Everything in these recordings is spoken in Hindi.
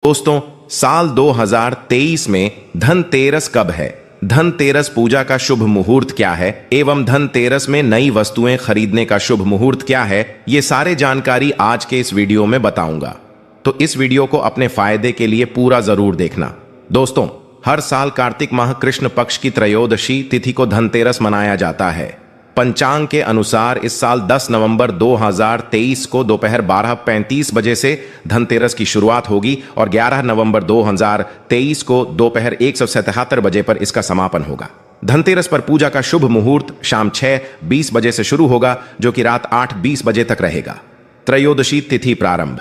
दोस्तों, साल 2023 में धनतेरस कब है, धनतेरस पूजा का शुभ मुहूर्त क्या है एवं धनतेरस में नई वस्तुएं खरीदने का शुभ मुहूर्त क्या है, ये सारे जानकारी आज के इस वीडियो में बताऊंगा। तो इस वीडियो को अपने फायदे के लिए पूरा जरूर देखना। दोस्तों, हर साल कार्तिक माह कृष्ण पक्ष की त्रयोदशी तिथि को धनतेरस मनाया जाता है। पंचांग के अनुसार इस साल 10 नवंबर 2023 को दोपहर 12:35 बजे से धनतेरस की शुरुआत होगी और 11 नवंबर 2023 को दोपहर 1:77 बजे पर इसका समापन होगा। धनतेरस पर पूजा का शुभ मुहूर्त शाम 6:20 बजे से शुरू होगा, जो कि रात 8:20 बजे तक रहेगा। त्रयोदशी तिथि प्रारंभ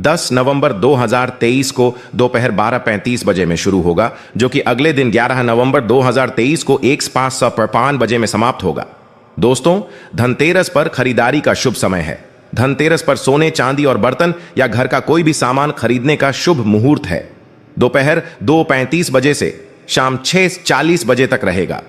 10 नवंबर 2023 को दोपहर 12:35 बजे में शुरू होगा, जो कि अगले दिन 11 नवंबर 2023 को 1:55 बजे में समाप्त होगा। दोस्तों, धनतेरस पर खरीदारी का शुभ समय है। धनतेरस पर सोने, चांदी और बर्तन या घर का कोई भी सामान खरीदने का शुभ मुहूर्त है। दोपहर 2:35 बजे से शाम 6:40 बजे तक रहेगा।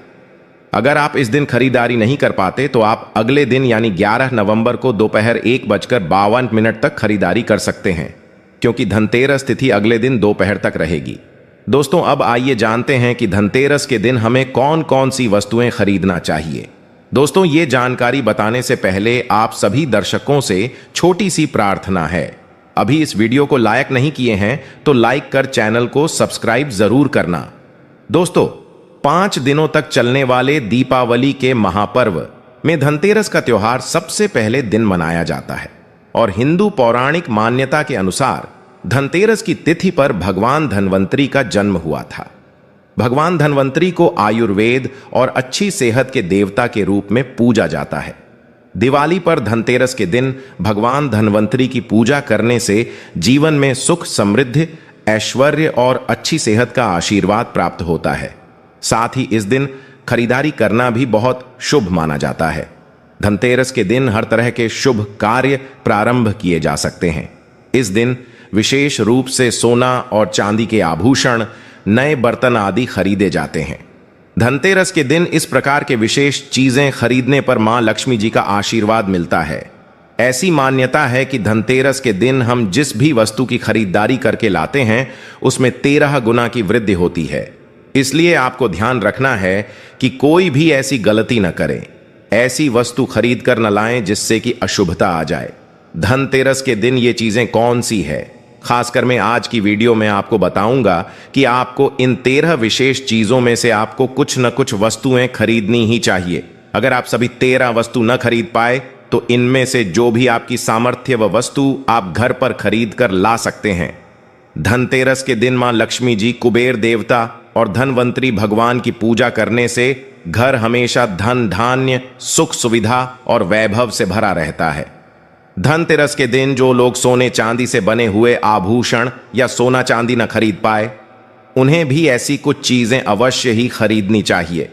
अगर आप इस दिन खरीदारी नहीं कर पाते तो आप अगले दिन यानी 11 नवंबर को दोपहर 1:52 तक खरीदारी कर सकते हैं, क्योंकि धनतेरस तिथि अगले दिन दोपहर तक रहेगी। दोस्तों, अब आइए जानते हैं कि धनतेरस के दिन हमें कौन कौन सी वस्तुएं खरीदना चाहिए। दोस्तों, ये जानकारी बताने से पहले आप सभी दर्शकों से छोटी सी प्रार्थना है। अभी इस वीडियो को लाइक नहीं किए हैं तो लाइक कर चैनल को सब्सक्राइब जरूर करना। दोस्तों, 5 दिनों तक चलने वाले दीपावली के महापर्व में धनतेरस का त्योहार सबसे पहले दिन मनाया जाता है और हिंदू पौराणिक मान्यता के अनुसार धनतेरस की तिथि पर भगवान धन्वंतरी का जन्म हुआ था। भगवान धन्वंतरी को आयुर्वेद और अच्छी सेहत के देवता के रूप में पूजा जाता है। दिवाली पर धनतेरस के दिन भगवान धन्वंतरी की पूजा करने से जीवन में सुख, समृद्धि, ऐश्वर्य और अच्छी सेहत का आशीर्वाद प्राप्त होता है। साथ ही इस दिन खरीदारी करना भी बहुत शुभ माना जाता है। धनतेरस के दिन हर तरह के शुभ कार्य प्रारंभ किए जा सकते हैं। इस दिन विशेष रूप से सोना और चांदी के आभूषण, नए बर्तन आदि खरीदे जाते हैं। धनतेरस के दिन इस प्रकार के विशेष चीजें खरीदने पर मां लक्ष्मी जी का आशीर्वाद मिलता है। ऐसी मान्यता है कि धनतेरस के दिन हम जिस भी वस्तु की खरीदारी करके लाते हैं उसमें 13 गुना की वृद्धि होती है। इसलिए आपको ध्यान रखना है कि कोई भी ऐसी गलती न करें, ऐसी वस्तु खरीद कर न लाएं जिससे कि अशुभता आ जाए। धनतेरस के दिन ये चीजें कौन सी है, खासकर मैं आज की वीडियो में आपको बताऊंगा कि आपको इन 13 विशेष चीजों में से आपको कुछ न कुछ वस्तुएं खरीदनी ही चाहिए। अगर आप सभी 13 वस्तु न खरीद पाए तो इनमें से जो भी आपकी सामर्थ्य व वस्तु आप घर पर खरीद कर ला सकते हैं। धनतेरस के दिन मां लक्ष्मी जी, कुबेर देवता और धनवंतरी भगवान की पूजा करने से घर हमेशा धन, धान्य, सुख, सुविधा और वैभव से भरा रहता है। धनतेरस के दिन जो लोग सोने चांदी से बने हुए आभूषण या सोना चांदी न खरीद पाए, उन्हें भी ऐसी कुछ चीजें अवश्य ही खरीदनी चाहिए।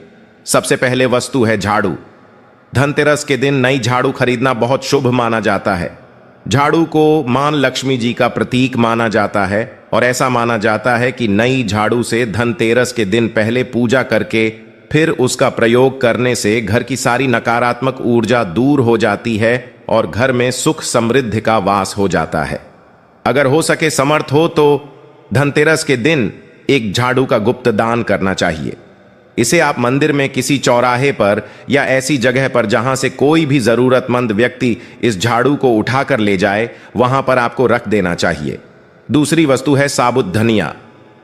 सबसे पहले वस्तु है झाड़ू। धनतेरस के दिन नई झाड़ू खरीदना बहुत शुभ माना जाता है। झाड़ू को मां लक्ष्मी जी का प्रतीक माना जाता है और ऐसा माना जाता है कि नई झाड़ू से धनतेरस के दिन पहले पूजा करके फिर उसका प्रयोग करने से घर की सारी नकारात्मक ऊर्जा दूर हो जाती है और घर में सुख, समृद्धि का वास हो जाता है। अगर हो सके, समर्थ हो तो धनतेरस के दिन एक झाड़ू का गुप्त दान करना चाहिए। इसे आप मंदिर में किसी चौराहे पर या ऐसी जगह पर जहां से कोई भी जरूरतमंद व्यक्ति इस झाड़ू को उठाकर ले जाए, वहां पर आपको रख देना चाहिए। दूसरी वस्तु है साबुत धनिया।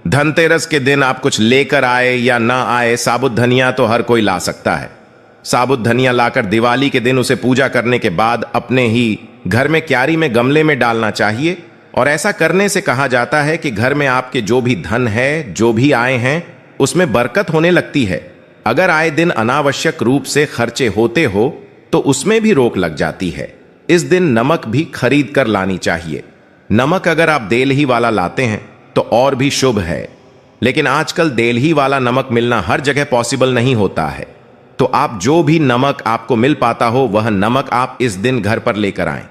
धनतेरस के दिन आप कुछ लेकर आए या ना आए, साबुत धनिया तो हर कोई ला सकता है। साबुत धनिया लाकर दिवाली के दिन उसे पूजा करने के बाद अपने ही घर में क्यारी में गमले में डालना चाहिए और ऐसा करने से कहा जाता है कि घर में आपके जो भी धन है, जो भी आए हैं, उसमें बरकत होने लगती है। अगर आए दिन अनावश्यक रूप से खर्चे होते हो तो उसमें भी रोक लग जाती है। इस दिन नमक भी खरीद कर लानी चाहिए। नमक अगर आप देलही वाला लाते हैं तो और भी शुभ है, लेकिन आजकल देलही वाला नमक मिलना हर जगह पॉसिबल नहीं होता है। तो आप जो भी नमक आपको मिल पाता हो वह नमक आप इस दिन घर पर लेकर आएं।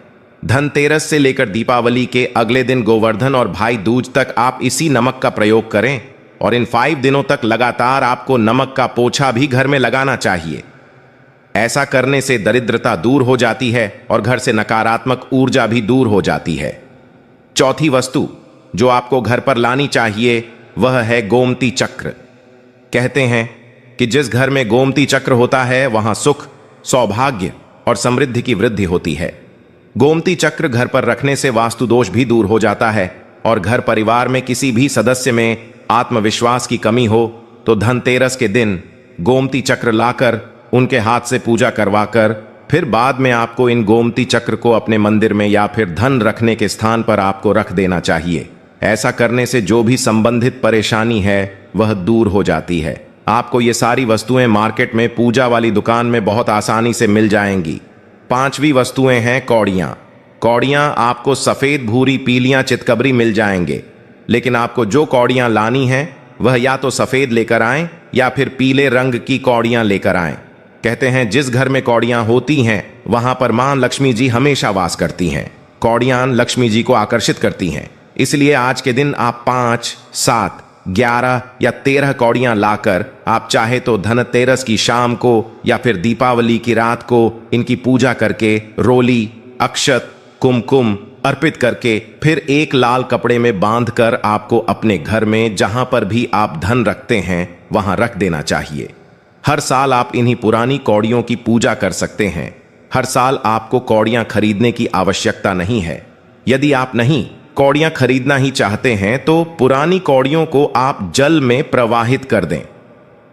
धनतेरस से लेकर दीपावली के अगले दिन गोवर्धन और भाई दूज तक आप इसी नमक का प्रयोग करें और इन 5 दिनों तक लगातार आपको नमक का पोछा भी घर में लगाना चाहिए। ऐसा करने से दरिद्रता दूर हो जाती है और घर से नकारात्मक ऊर्जा भी दूर हो जाती है। चौथी वस्तु जो आपको घर पर लानी चाहिए वह है गोमती चक्र। कहते हैं कि जिस घर में गोमती चक्र होता है वहां सुख, सौभाग्य और समृद्धि की वृद्धि होती है। गोमती चक्र घर पर रखने से वास्तु दोष भी दूर हो जाता है और घर परिवार में किसी भी सदस्य में आत्मविश्वास की कमी हो तो धनतेरस के दिन गोमती चक्र लाकर उनके हाथ से पूजा करवाकर फिर बाद में आपको इन गोमती चक्र को अपने मंदिर में या फिर धन रखने के स्थान पर आपको रख देना चाहिए। ऐसा करने से जो भी संबंधित परेशानी है वह दूर हो जाती है। आपको ये सारी वस्तुएं मार्केट में पूजा वाली दुकान में बहुत आसानी से मिल जाएंगी। 5वीं वस्तुएं हैं कौड़ियां। कौड़ियां आपको सफेद, भूरी, पीलियां चितकबरी मिल जाएंगे, लेकिन आपको जो कौड़ियां लानी हैं वह या तो सफेद लेकर आएं या फिर पीले रंग की कौड़ियां लेकर आएं। कहते हैं जिस घर में कौड़ियां होती हैं वहां पर मां लक्ष्मी जी हमेशा वास करती हैं। कौड़ियां लक्ष्मी जी को आकर्षित करती हैं, इसलिए आज के दिन आप 5, 7, 11 या 13 कौड़ियां लाकर आप चाहे तो धनतेरस की शाम को या फिर दीपावली की रात को इनकी पूजा करके रोली, अक्षत, कुमकुम अर्पित करके फिर एक लाल कपड़े में बांधकर आपको अपने घर में जहां पर भी आप धन रखते हैं वहां रख देना चाहिए। हर साल आप इन्हीं पुरानी कौड़ियों की पूजा कर सकते हैं। हर साल आपको कौड़ियां खरीदने की आवश्यकता नहीं है। यदि आप नहीं कौड़ियां खरीदना ही चाहते हैं तो पुरानी कौड़ियों को आप जल में प्रवाहित कर दें।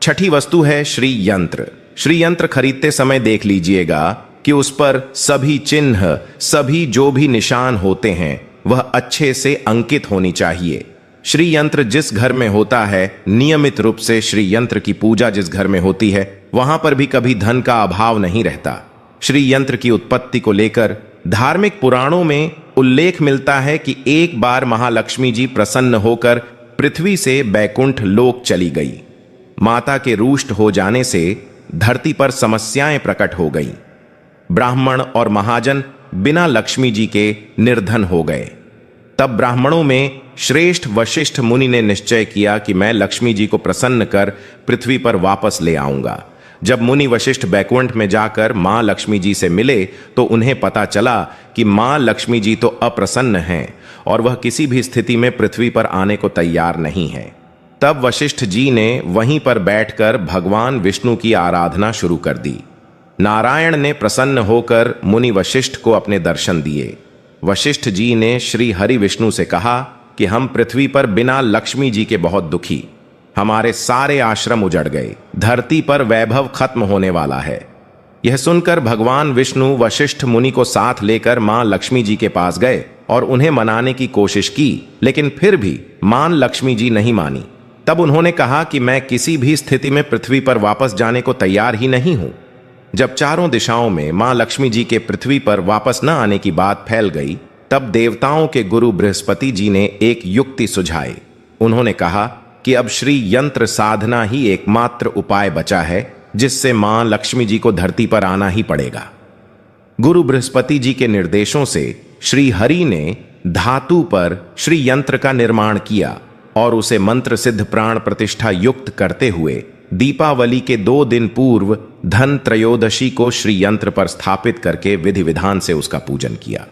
6ठी वस्तु है श्री यंत्र। श्री यंत्र खरीदते समय देख लीजिएगा कि उस पर सभी चिन्ह, सभी जो भी निशान होते हैं वह अच्छे से अंकित होनी चाहिए। श्री यंत्र जिस घर में होता है, नियमित रूप से श्री यंत्र की पूजा जिस घर में होती है वहां पर भी कभी धन का अभाव नहीं रहता। श्री यंत्र की उत्पत्ति को लेकर धार्मिक पुराणों में उल्लेख मिलता है कि एक बार महालक्ष्मी जी प्रसन्न होकर पृथ्वी से बैकुंठ लोक चली गई। माता के रुष्ट हो जाने से धरती पर समस्याएं प्रकट हो गई। ब्राह्मण और महाजन बिना लक्ष्मी जी के निर्धन हो गए। तब ब्राह्मणों में श्रेष्ठ वशिष्ठ मुनि ने निश्चय किया कि मैं लक्ष्मी जी को प्रसन्न कर पृथ्वी पर वापस ले आऊंगा। जब मुनि वशिष्ठ बैकुंठ में जाकर मां लक्ष्मी जी से मिले तो उन्हें पता चला कि मां लक्ष्मी जी तो अप्रसन्न हैं और वह किसी भी स्थिति में पृथ्वी पर आने को तैयार नहीं है। तब वशिष्ठ जी ने वहीं पर बैठकर भगवान विष्णु की आराधना शुरू कर दी। नारायण ने प्रसन्न होकर मुनि वशिष्ठ को अपने दर्शन दिए। वशिष्ठ जी ने श्री हरि विष्णु से कहा कि हम पृथ्वी पर बिना लक्ष्मी जी के बहुत दुखी, हमारे सारे आश्रम उजड़ गए, धरती पर वैभव खत्म होने वाला है। यह सुनकर भगवान विष्णु वशिष्ठ मुनि को साथ लेकर मां लक्ष्मी जी के पास गए और उन्हें मनाने की कोशिश की, लेकिन फिर भी मां लक्ष्मी जी नहीं मानी। तब उन्होंने कहा कि मैं किसी भी स्थिति में पृथ्वी पर वापस जाने को तैयार ही नहीं हूं। जब चारों दिशाओं में मां लक्ष्मी जी के पृथ्वी पर वापस न आने की बात फैल गई, तब देवताओं के गुरु बृहस्पति जी ने एक युक्ति सुझाई। उन्होंने कहा कि अब श्री यंत्र साधना ही एकमात्र उपाय बचा है जिससे मां लक्ष्मी जी को धरती पर आना ही पड़ेगा। गुरु बृहस्पति जी के निर्देशों से श्री हरि ने धातु पर श्री यंत्र का निर्माण किया और उसे मंत्र सिद्ध प्राण प्रतिष्ठा युक्त करते हुए दीपावली के 2 दिन पूर्व धन त्रयोदशी को श्री यंत्र पर स्थापित करके विधि विधान से उसका पूजन किया।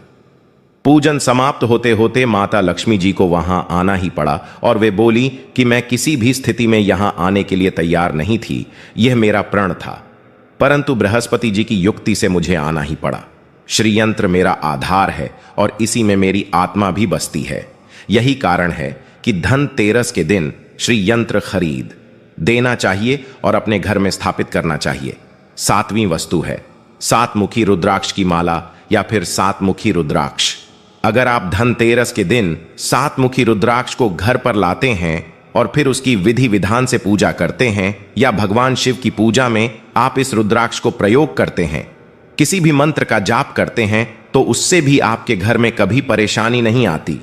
पूजन समाप्त होते होते माता लक्ष्मी जी को वहां आना ही पड़ा और वे बोली कि मैं किसी भी स्थिति में यहां आने के लिए तैयार नहीं थी, यह मेरा प्रण था, परंतु बृहस्पति जी की युक्ति से मुझे आना ही पड़ा। श्री यंत्र मेरा आधार है और इसी में मेरी आत्मा भी बसती है। यही कारण है कि धनतेरस के दिन श्री यंत्र खरीद देना चाहिए और अपने घर में स्थापित करना चाहिए। 7वीं वस्तु है 7 मुखी रुद्राक्ष की माला या फिर 7 मुखी रुद्राक्ष। अगर आप धनतेरस के दिन 7 मुखी रुद्राक्ष को घर पर लाते हैं और फिर उसकी विधि विधान से पूजा करते हैं या भगवान शिव की पूजा में आप इस रुद्राक्ष को प्रयोग करते हैं, किसी भी मंत्र का जाप करते हैं, तो उससे भी आपके घर में कभी परेशानी नहीं आती।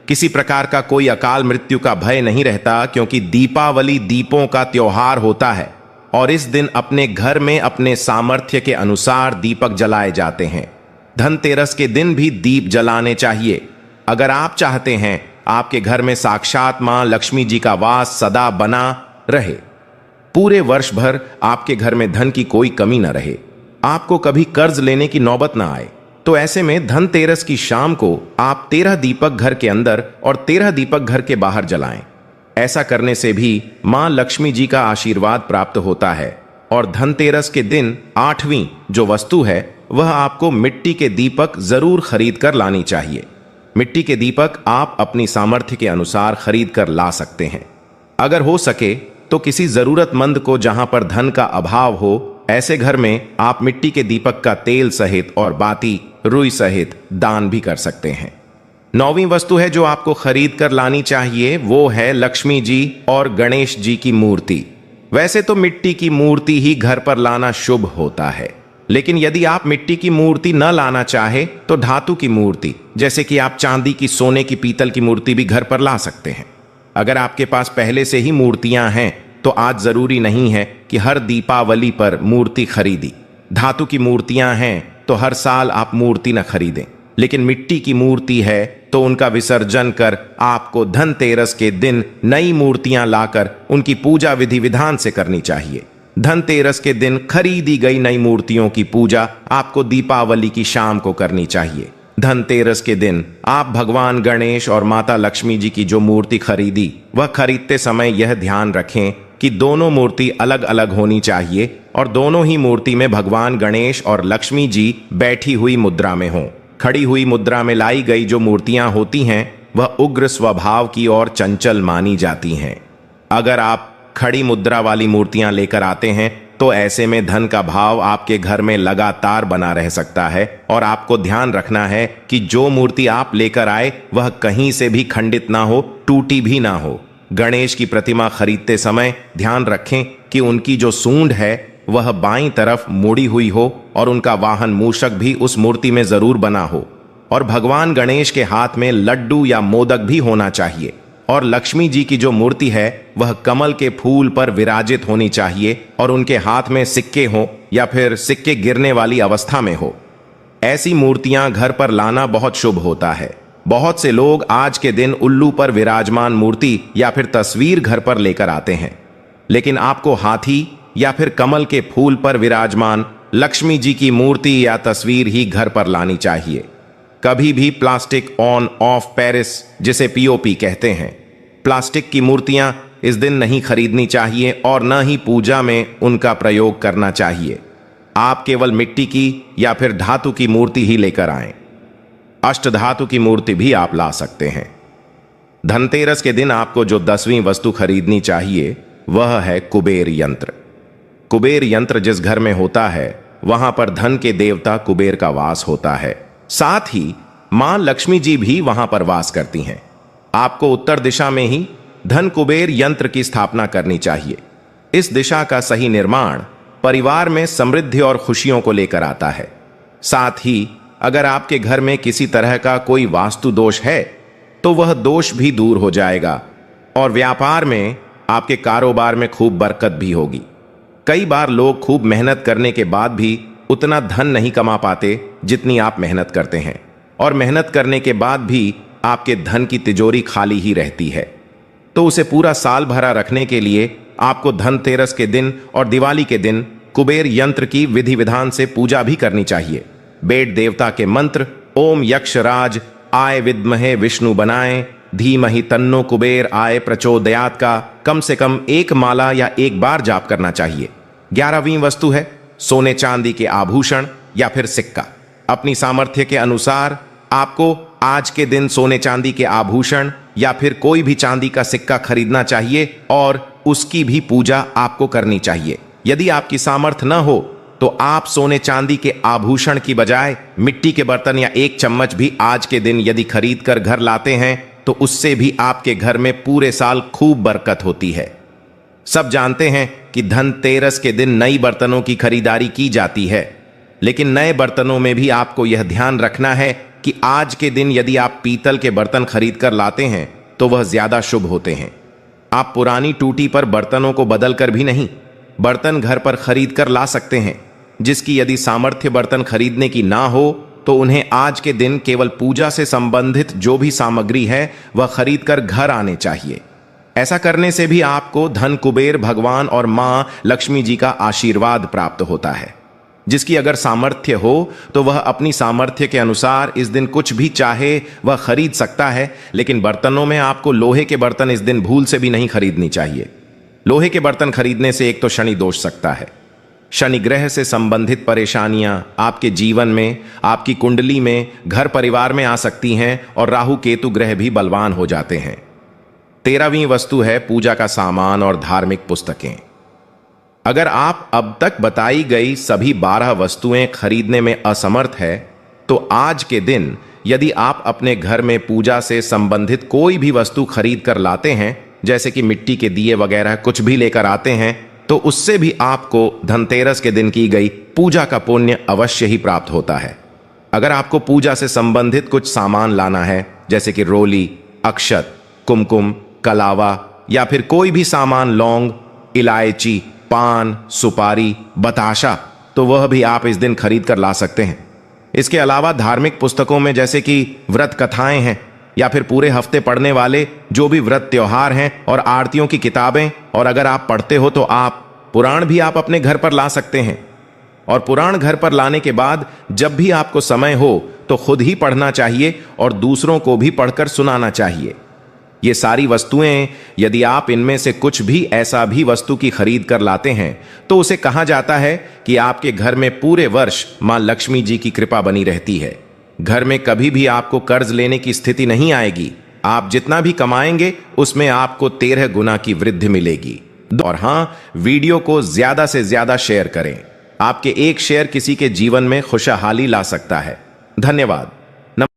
किसी प्रकार का कोई अकाल मृत्यु का भय नहीं रहता, क्योंकि दीपावली दीपों का त्योहार होता है और इस दिन अपने घर में अपने सामर्थ्य के अनुसार दीपक जलाए जाते हैं। धनतेरस के दिन भी दीप जलाने चाहिए। अगर आप चाहते हैं आपके घर में साक्षात मां लक्ष्मी जी का वास सदा बना रहे, पूरे वर्ष भर आपके घर में धन की कोई कमी न रहे, आपको कभी कर्ज लेने की नौबत ना आए, तो ऐसे में धनतेरस की शाम को आप 13 दीपक घर के अंदर और 13 दीपक घर के बाहर जलाएं। ऐसा करने से भी मां लक्ष्मी जी का आशीर्वाद प्राप्त होता है। और धनतेरस के दिन 8वीं जो वस्तु है वह आपको मिट्टी के दीपक जरूर खरीद कर लानी चाहिए। मिट्टी के दीपक आप अपनी सामर्थ्य के अनुसार खरीद कर ला सकते हैं। अगर हो सके तो किसी जरूरतमंद को जहां पर धन का अभाव हो, ऐसे घर में आप मिट्टी के दीपक का तेल सहित और बाती रुई सहित दान भी कर सकते हैं। 9वीं वस्तु है जो आपको खरीद कर लानी चाहिए, वो है लक्ष्मी जी और गणेश जी की मूर्ति। वैसे तो मिट्टी की मूर्ति ही घर पर लाना शुभ होता है, लेकिन यदि आप मिट्टी की मूर्ति न लाना चाहे तो धातु की मूर्ति, जैसे कि आप चांदी की, सोने की, पीतल की मूर्ति भी घर पर ला सकते हैं। अगर आपके पास पहले से ही मूर्तियां हैं तो आज जरूरी नहीं है कि हर दीपावली पर मूर्ति खरीदी। धातु की मूर्तियां हैं तो हर साल आप मूर्ति न खरीदें, लेकिन मिट्टी की मूर्ति है तो उनका विसर्जन कर आपको धनतेरस के दिन नई मूर्तियां लाकर उनकी पूजा विधि विधान से करनी चाहिए। धनतेरस के दिन खरीदी गई नई मूर्तियों की पूजा आपको दीपावली की शाम को करनी चाहिए। धनतेरस के दिन आप भगवान गणेश और माता लक्ष्मी जी की जो मूर्ति खरीदी, वह खरीदते समय यह ध्यान रखें कि दोनों मूर्ति अलग अलग होनी चाहिए और दोनों ही मूर्ति में भगवान गणेश और लक्ष्मी जी बैठी हुई मुद्रा में हों। खड़ी हुई मुद्रा में लाई गई जो मूर्तियां होती हैं वह उग्र स्वभाव की और चंचल मानी जाती हैं। अगर आप खड़ी मुद्रा वाली मूर्तियां लेकर आते हैं तो ऐसे में धन का भाव आपके घर में लगातार बना रह सकता है। और आपको ध्यान रखना है कि जो मूर्ति आप लेकर आए वह कहीं से भी खंडित ना हो, टूटी भी ना हो। गणेश की प्रतिमा खरीदते समय ध्यान रखें कि उनकी जो सूंड है वह बाईं तरफ मुड़ी हुई हो और उनका वाहन मूषक भी उस मूर्ति में जरूर बना हो। और भगवान गणेश के हाथ में लड्डू या मोदक भी होना चाहिए। और लक्ष्मी जी की जो मूर्ति है वह कमल के फूल पर विराजित होनी चाहिए और उनके हाथ में सिक्के हों या फिर सिक्के गिरने वाली अवस्था में हो। ऐसी मूर्तियां घर पर लाना बहुत शुभ होता है। बहुत से लोग आज के दिन उल्लू पर विराजमान मूर्ति या फिर तस्वीर घर पर लेकर आते हैं, लेकिन आपको हाथी या फिर कमल के फूल पर विराजमान लक्ष्मी जी की मूर्ति या तस्वीर ही घर पर लानी चाहिए। कभी भी प्लास्टिक ऑन ऑफ पेरिस, जिसे पीओपी कहते हैं, प्लास्टिक की मूर्तियां इस दिन नहीं खरीदनी चाहिए और न ही पूजा में उनका प्रयोग करना चाहिए। आप केवल मिट्टी की या फिर धातु की मूर्ति ही लेकर आएं। अष्टधातु की मूर्ति भी आप ला सकते हैं। धनतेरस के दिन आपको जो 10वीं वस्तु खरीदनी चाहिए वह है कुबेर यंत्र। कुबेर यंत्र जिस घर में होता है वहां पर धन के देवता कुबेर का वास होता है। साथ ही मां लक्ष्मी जी भी वहां पर वास करती हैं। आपको उत्तर दिशा में ही धन कुबेर यंत्र की स्थापना करनी चाहिए। इस दिशा का सही निर्माण परिवार में समृद्धि और खुशियों को लेकर आता है। साथ ही अगर आपके घर में किसी तरह का कोई वास्तु दोष है तो वह दोष भी दूर हो जाएगा और व्यापार में, आपके कारोबार में खूब बरकत भी होगी। कई बार लोग खूब मेहनत करने के बाद भी उतना धन नहीं कमा पाते जितनी आप मेहनत करते हैं, और मेहनत करने के बाद भी आपके धन की तिजोरी खाली ही रहती है। तो उसे पूरा साल भरा रखने के लिए आपको धनतेरस के दिन और दिवाली के दिन कुबेर यंत्र की विधि विधान से पूजा भी करनी चाहिए। बेट देवता के मंत्र ओम यक्षराज आय विद्महे विष्णु बनाए धीमहि तन्नो कुबेर आय प्रचोदयात का कम से कम 1 माला या 1 बार जाप करना चाहिए। 11वीं वस्तु है सोने चांदी के आभूषण या फिर सिक्का। अपनी सामर्थ्य के अनुसार आपको आज के दिन सोने चांदी के आभूषण या फिर कोई भी चांदी का सिक्का खरीदना चाहिए और उसकी भी पूजा आपको करनी चाहिए। यदि आपकी सामर्थ्य न हो तो आप सोने चांदी के आभूषण की बजाय मिट्टी के बर्तन या 1 चम्मच भी आज के दिन यदि खरीद कर घर लाते हैं तो उससे भी आपके घर में पूरे साल खूब बरकत होती है। सब जानते हैं कि धनतेरस के दिन नई बर्तनों की खरीदारी की जाती है, लेकिन नए बर्तनों में भी आपको यह ध्यान रखना है कि आज के दिन यदि आप पीतल के बर्तन खरीद कर लाते हैं तो वह ज्यादा शुभ होते हैं। आप पुरानी टूटी पर बर्तनों को बदल कर भी नहीं, बर्तन घर पर खरीद कर ला सकते हैं। जिसकी यदि सामर्थ्य बर्तन खरीदने की ना हो तो उन्हें आज के दिन केवल पूजा से संबंधित जो भी सामग्री है वह खरीद कर घर आने चाहिए। ऐसा करने से भी आपको धन कुबेर भगवान और मां लक्ष्मी जी का आशीर्वाद प्राप्त होता है। जिसकी अगर सामर्थ्य हो तो वह अपनी सामर्थ्य के अनुसार इस दिन कुछ भी चाहे वह खरीद सकता है, लेकिन बर्तनों में आपको लोहे के बर्तन इस दिन भूल से भी नहीं खरीदनी चाहिए। लोहे के बर्तन खरीदने से एक तो शनि दोष सकता है, शनि ग्रह से संबंधित परेशानियां आपके जीवन में, आपकी कुंडली में, घर परिवार में आ सकती हैं और राहु केतु ग्रह भी बलवान हो जाते हैं। 13वीं वस्तु है पूजा का सामान और धार्मिक पुस्तकें। अगर आप अब तक बताई गई सभी 12 वस्तुएं खरीदने में असमर्थ है तो आज के दिन यदि आप अपने घर में पूजा से संबंधित कोई भी वस्तु खरीद कर लाते हैं, जैसे कि मिट्टी के दिए वगैरह कुछ भी लेकर आते हैं, तो उससे भी आपको धनतेरस के दिन की गई पूजा का पुण्य अवश्य ही प्राप्त होता है। अगर आपको पूजा से संबंधित कुछ सामान लाना है, जैसे कि रोली, अक्षत, कुमकुम, कलावा या फिर कोई भी सामान, लौंग, इलायची, पान, सुपारी, बताशा, तो वह भी आप इस दिन खरीद कर ला सकते हैं। इसके अलावा धार्मिक पुस्तकों में जैसे कि व्रत कथाएं हैं या फिर पूरे हफ्ते पढ़ने वाले जो भी व्रत त्योहार हैं और आरतियों की किताबें, और अगर आप पढ़ते हो तो आप पुराण भी आप अपने घर पर ला सकते हैं। और पुराण घर पर लाने के बाद जब भी आपको समय हो तो खुद ही पढ़ना चाहिए और दूसरों को भी पढ़कर सुनाना चाहिए। ये सारी वस्तुएं यदि आप इनमें से कुछ भी ऐसा भी वस्तु की खरीद कर लाते हैं तो उसे कहा जाता है कि आपके घर में पूरे वर्ष मां लक्ष्मी जी की कृपा बनी रहती है। घर में कभी भी आपको कर्ज लेने की स्थिति नहीं आएगी। आप जितना भी कमाएंगे उसमें आपको 13 गुना की वृद्धि मिलेगी। और हां, वीडियो को ज्यादा से ज्यादा शेयर करें। आपके एक शेयर किसी के जीवन में खुशहाली ला सकता है। धन्यवाद।